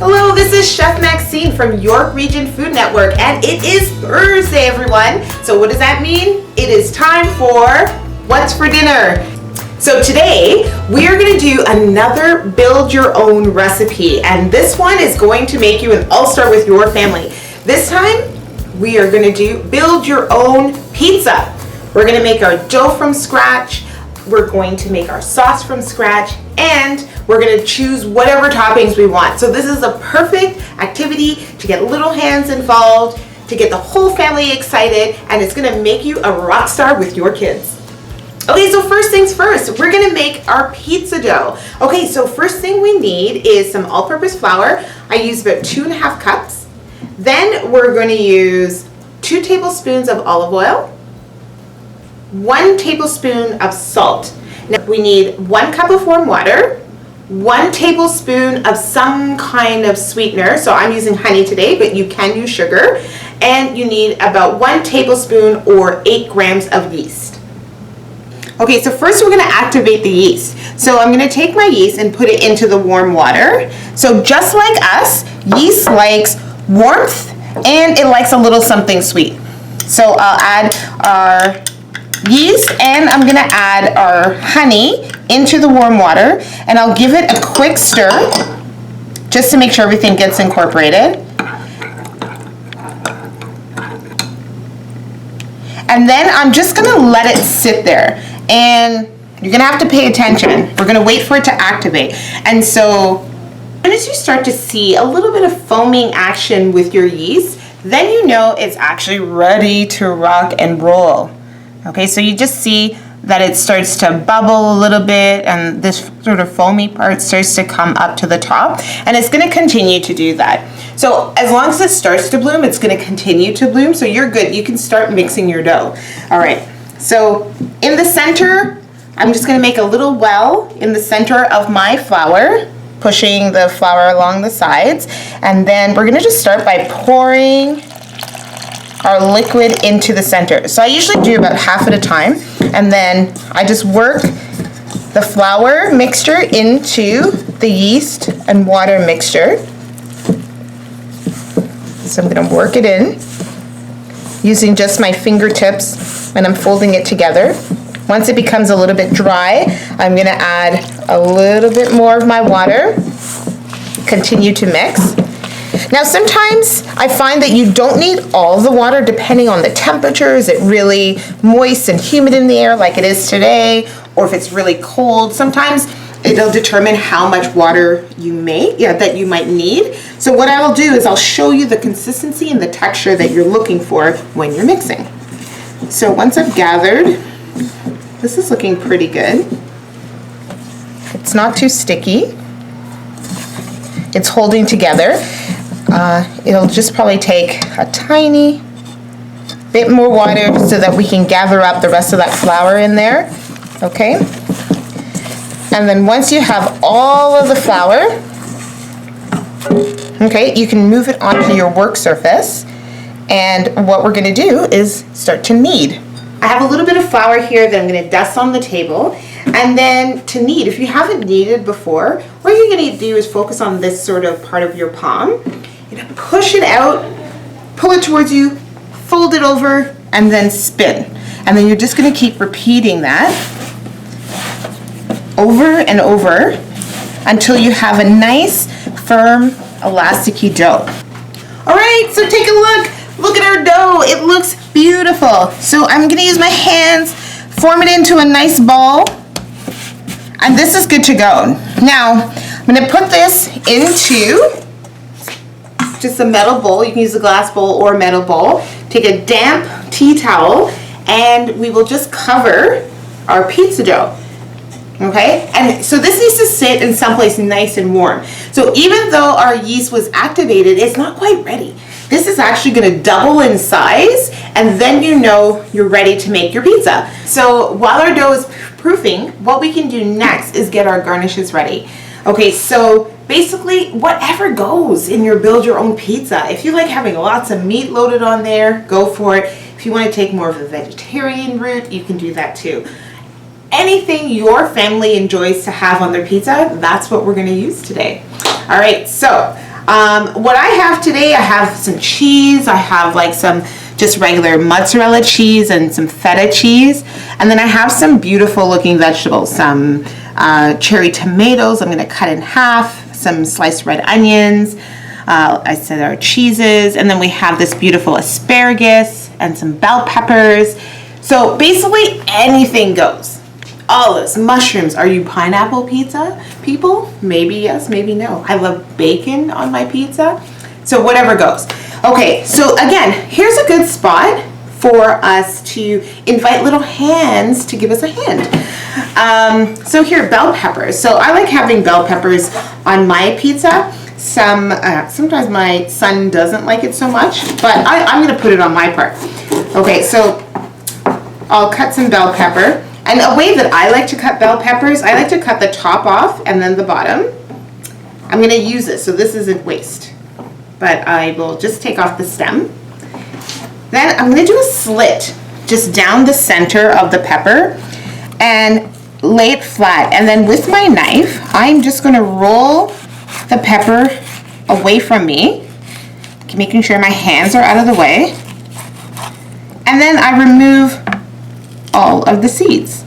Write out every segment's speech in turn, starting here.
Hello, this is Chef Maxine from York Region Food Network, and it is Thursday, everyone. So what does that mean? It is time for What's for Dinner? So today, we are going to do another build your own recipe, and this one is going to make you an all-star with your family. This time, we are going to do build your own pizza. We're going to make our dough from scratch. We're going to make our sauce from scratch, and we're going to choose whatever toppings we want. So this is a perfect activity to get little hands involved, to get the whole family excited, and it's going to make you a rock star with your kids. Okay, so first things first, we're going to make our pizza dough. Okay, so first thing we need is some all-purpose flour. I use about 2.5 cups. Then we're going to use 2 tablespoons of olive oil, 1 tablespoon of salt. Now we need 1 cup of warm water, 1 tablespoon of some kind of sweetener. So I'm using honey today, but you can use sugar. And you need about 1 tablespoon or 8 grams of yeast. Okay, so first we're going to activate the yeast. So I'm going to take my yeast and put it into the warm water. So just like us, yeast likes warmth and it likes a little something sweet. So I'll add our yeast and I'm going to add our honey into the warm water, and I'll give it a quick stir just to make sure everything gets incorporated. And then I'm just going to let it sit there, and you're going to have to pay attention. We're going to wait for it to activate. And so as you start to see a little bit of foaming action with your yeast, then you know it's actually ready to rock and roll. Okay, so you just see that it starts to bubble a little bit, and this sort of foamy part starts to come up to the top, and it's going to continue to do that. So as long as it starts to bloom, it's going to continue to bloom, so you're good. You can start mixing your dough. All right, so in the center, I'm just going to make a little well in the center of my flour, pushing the flour along the sides, and then we're going to just start by pouring our liquid into the center. So I usually do about half at a time, and then I just work the flour mixture into the yeast and water mixture. So I'm going to work it in using just my fingertips when I'm folding it together. Once it becomes a little bit dry, I'm going to add a little bit more of my water. Continue to mix. Now sometimes I find that you don't need all the water depending on the temperature. Is it really moist and humid in the air like it is today, or if it's really cold? Sometimes it'll determine how much water that you might need. So what I will do is I'll show you the consistency and the texture that you're looking for when you're mixing. So once I've gathered, this is looking pretty good. It's not too sticky. It's holding together. It'll just probably take a tiny bit more water so that we can gather up the rest of that flour in there, okay? And then once you have all of the flour, okay, you can move it onto your work surface, and what we're going to do is start to knead. I have a little bit of flour here that I'm going to dust on the table, and then to knead. If you haven't kneaded before, what you're going to do is focus on this sort of part of your palm. Push it out, pull it towards you, fold it over, and then spin. And then you're just going to keep repeating that over and over until you have a nice, firm, elasticy dough. All right, so take a look. Look at our dough. It looks beautiful. So I'm going to use my hands, form it into a nice ball, and this is good to go. Now, I'm going to put this into just a metal bowl. You can use a glass bowl or a metal bowl. Take a damp tea towel, and we will just cover our pizza dough. Okay, and so this needs to sit in someplace nice and warm. So even though our yeast was activated, it's not quite ready. This is actually going to double in size, and then you know you're ready to make your pizza. So while our dough is proofing, what we can do next is get our garnishes ready. Okay, so basically whatever goes in your build your own pizza. If you like having lots of meat loaded on there, go for it. If you want to take more of a vegetarian route, you can do that too. Anything your family enjoys to have on their pizza, that's what we're going to use today. All right, so What I have today, I have some cheese. I have like some just regular mozzarella cheese and some feta cheese. And then I have some beautiful looking vegetables, some cherry tomatoes I'm going to cut in half, some sliced red onions. I said our cheeses, and then we have this beautiful asparagus and some bell peppers. So basically anything goes. Olives, mushrooms. Are you pineapple pizza people? Maybe yes, maybe no. I love bacon on my pizza. So whatever goes. Okay, so again, here's a good spot for us to invite little hands to give us a hand. So here, bell peppers. So I like having bell peppers on my pizza. Sometimes my son doesn't like it so much, but I'm gonna put it on my part. Okay, so I'll cut some bell pepper. And a way that I like to cut bell peppers, I like to cut the top off and then the bottom. I'm gonna use this, so this isn't waste. But I will just take off the stem. Then I'm gonna do a slit just down the center of the pepper and lay it flat. And then with my knife, I'm just gonna roll the pepper away from me, making sure my hands are out of the way. And then I remove all of the seeds.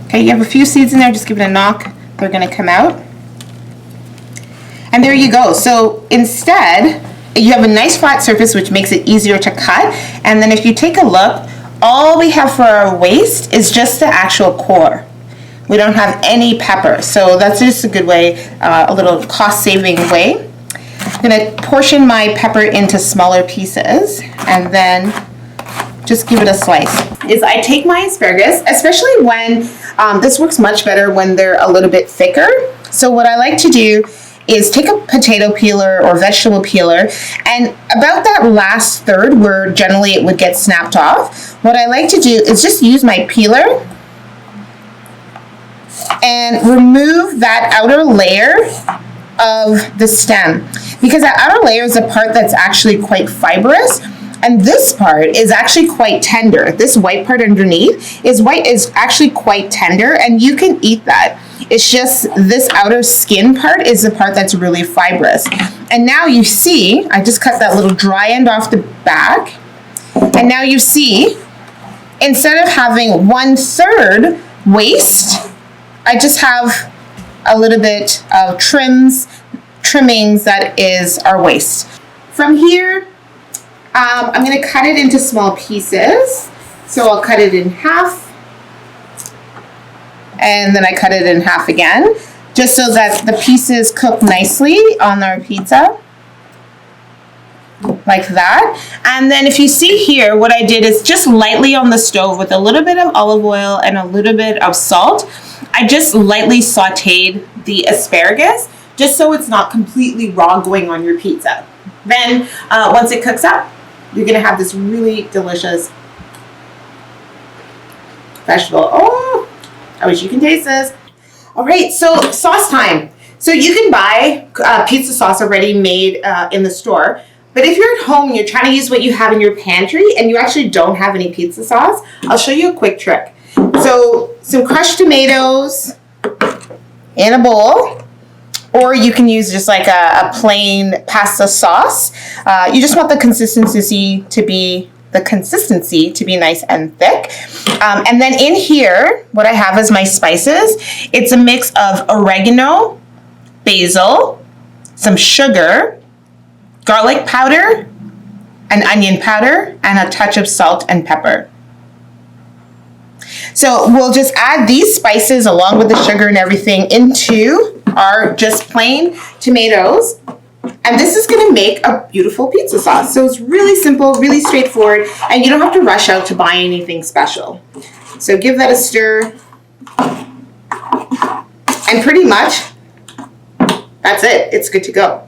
Okay, you have a few seeds in there, just give it a knock. They're gonna come out. And there you go. So instead, you have a nice flat surface, which makes it easier to cut. And then if you take a look, all we have for our waste is just the actual core. We don't have any pepper. So that's just a good way, a little cost-saving way. I'm gonna portion my pepper into smaller pieces and then just give it a slice. I take my asparagus, especially when, this works much better when they're a little bit thicker. So what I like to do is take a potato peeler or vegetable peeler, and about that last third where generally it would get snapped off, what I like to do is just use my peeler and remove that outer layer of the stem, because that outer layer is the part that's actually quite fibrous, and this part is actually quite tender. This white part underneath is actually quite tender, and you can eat that. It's just this outer skin part is the part that's really fibrous. And now you see, I just cut that little dry end off the back, and now you see, instead of having 1/3 waste, I just have a little bit of trimmings that is our waste. From here, I'm gonna cut it into small pieces. So I'll cut it in half, and then I cut it in half again, just so that the pieces cook nicely on our pizza, like that. And then if you see here, what I did is just lightly on the stove with a little bit of olive oil and a little bit of salt, I just lightly sauteed the asparagus, just so it's not completely raw going on your pizza. Then once it cooks up, you're gonna have this really delicious vegetable. Oh, I wish you can taste this. All right, so sauce time. So you can buy pizza sauce already made in the store, but if you're at home and you're trying to use what you have in your pantry and you actually don't have any pizza sauce, I'll show you a quick trick. So some crushed tomatoes in a bowl, or you can use just like a plain pasta sauce. You just want the consistency to be nice and thick. And then in here, what I have is my spices. It's a mix of oregano, basil, some sugar, garlic powder, and onion powder, and a touch of salt and pepper. So we'll just add these spices along with the sugar and everything into our just plain tomatoes. And this is gonna make a beautiful pizza sauce. So it's really simple, really straightforward, and you don't have to rush out to buy anything special. So give that a stir. And pretty much, that's it, it's good to go.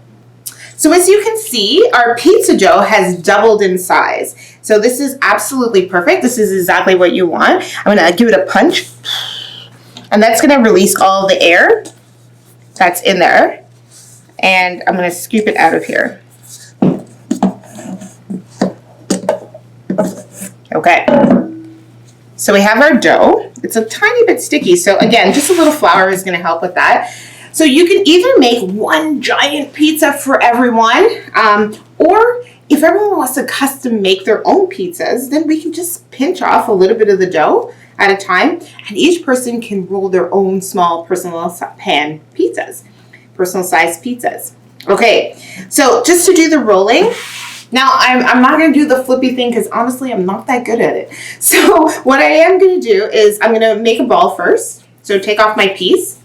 So as you can see, our pizza dough has doubled in size. So this is absolutely perfect. This is exactly what you want. I'm gonna give it a punch, and that's gonna release all the air that's in there. And I'm gonna scoop it out of here. Okay. So we have our dough. It's a tiny bit sticky. So again, just a little flour is gonna help with that. So you can either make one giant pizza for everyone, or if everyone wants to custom make their own pizzas, then we can just pinch off a little bit of the dough at a time, and each person can roll their own small personal pan pizzas, personal sized pizzas. Okay, so just to do the rolling, now I'm not going to do the flippy thing because honestly I'm not that good at it. So what I am going to do is I'm going to make a ball first. So take off my piece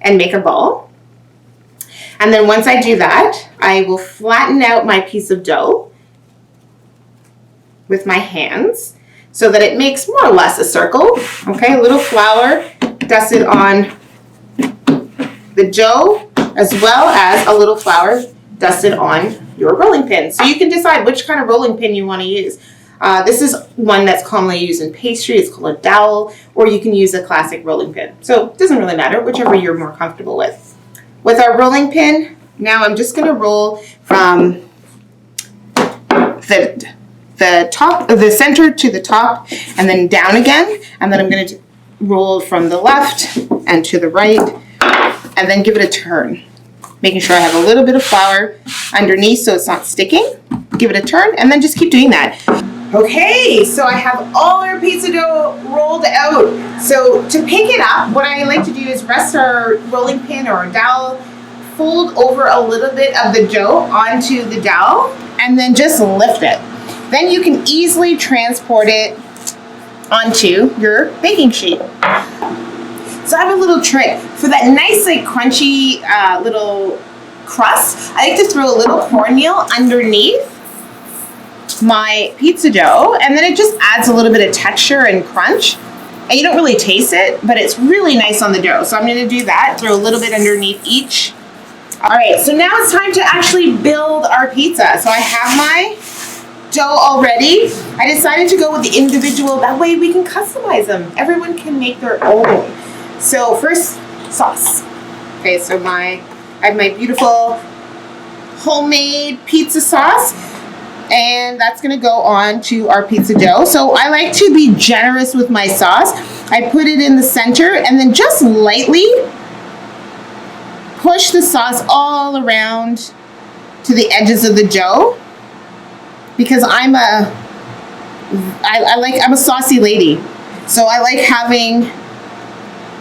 and make a ball. And then once I do that, I will flatten out my piece of dough with my hands so that it makes more or less a circle. Okay, a little flour dusted on the dough as well as a little flour dusted on your rolling pin. So you can decide which kind of rolling pin you want to use. This is one that's commonly used in pastry. It's called a dowel, or you can use a classic rolling pin. So it doesn't really matter, whichever you're more comfortable with. With our rolling pin, now I'm just going to roll from the top, the center to the top, and then down again. And then I'm going to roll from the left and to the right, and then give it a turn. Making sure I have a little bit of flour underneath so it's not sticking. Give it a turn, and then just keep doing that. Okay, so I have all our pizza dough rolled out. So to pick it up, what I like to do is rest our rolling pin or a dowel, fold over a little bit of the dough onto the dowel, and then just lift it. Then you can easily transport it onto your baking sheet. So I have a little trick. For that nice, like, crunchy little crust, I like to throw a little cornmeal underneath my pizza dough, and then it just adds a little bit of texture and crunch. And you don't really taste it, but it's really nice on the dough. So I'm going to do that, throw a little bit underneath each. All right, so now it's time to actually build our pizza. So I have my dough already. I decided to go with the individual, that way we can customize them. Everyone can make their own. So first, sauce. Okay, so I have my beautiful homemade pizza sauce, and that's gonna go on to our pizza dough. So I like to be generous with my sauce. I put it in the center and then just lightly push the sauce all around to the edges of the dough, because I'm a saucy lady. So I like having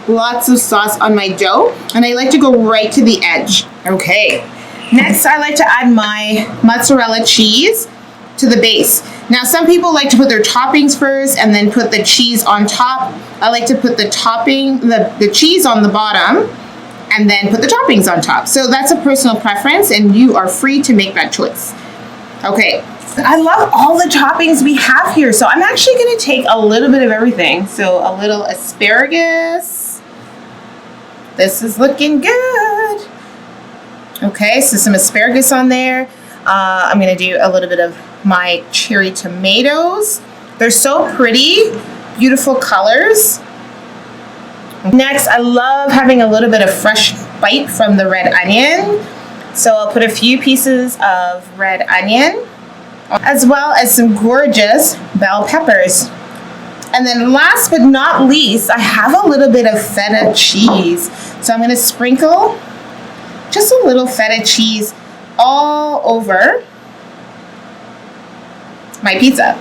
lots of sauce on my dough, and I like to go right to the edge. Okay, next I like to add my mozzarella cheese to the base. Now some people like to put their toppings first and then put the cheese on top. I like to put the cheese on the bottom and then put the toppings on top. So that's a personal preference, and you are free to make that choice. Okay, I love all the toppings we have here. So I'm actually gonna take a little bit of everything. So a little asparagus. This is looking good. Okay, so some asparagus on there. I'm gonna do a little bit of my cherry tomatoes. They're so pretty, beautiful colors. Next, I love having a little bit of fresh bite from the red onion. So I'll put a few pieces of red onion, as well as some gorgeous bell peppers. And then last but not least, I have a little bit of feta cheese. So I'm gonna sprinkle just a little feta cheese all over my pizza.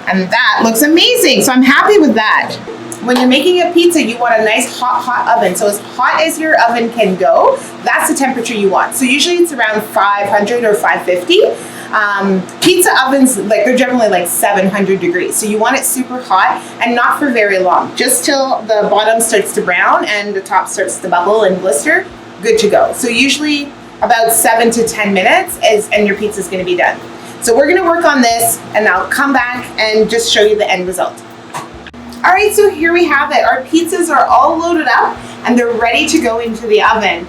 And that looks amazing. So I'm happy with that. When you're making a pizza, you want a nice hot oven. So as hot as your oven can go, that's the temperature you want. So usually it's around 500 or 550. Pizza ovens, like, they're generally like 700 degrees. So you want it super hot and not for very long, just till the bottom starts to brown and the top starts to bubble and blister. Good to go. So usually about 7 to 10 minutes and your pizza is going to be done. So we're going to work on this, and I'll come back and just show you the end result. All right, so here we have it. Our pizzas are all loaded up and they're ready to go into the oven.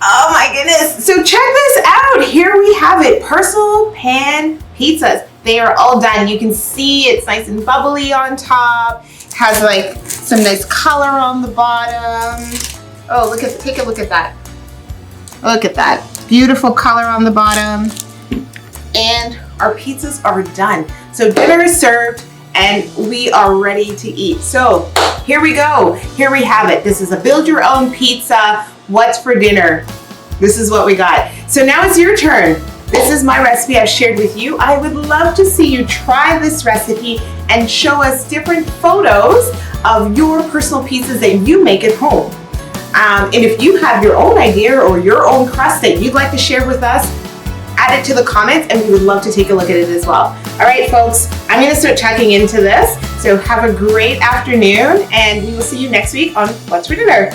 Oh my goodness. So check this out. Here we have it. Personal pan pizzas. They are all done. You can see it's nice and bubbly on top. It has like some nice color on the bottom. Oh, take a look at that. Look at that. Beautiful color on the bottom. And our pizzas are done. So dinner is served and we are ready to eat. So here we go. Here we have it. This is a build your own pizza. What's for dinner? This is what we got. So now it's your turn. This is my recipe I've shared with you. I would love to see you try this recipe and show us different photos of your personal pizzas that you make at home. And if you have your own idea or your own crust that you'd like to share with us, add it to the comments and we would love to take a look at it as well. All right, folks, I'm gonna start checking into this. So have a great afternoon and we will see you next week on What's for Dinner.